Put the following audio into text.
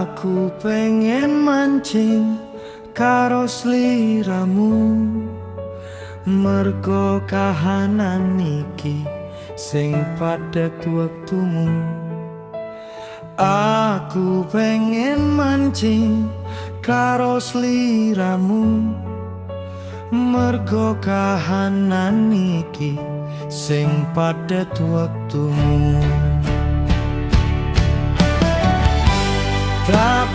Aku pengen mancing karo sliramu, mergo kahanan iki sing padhet wektumu. Aku pengen mancing karo sliramu, mergo kahanan iki sing padhet wektumu. Tak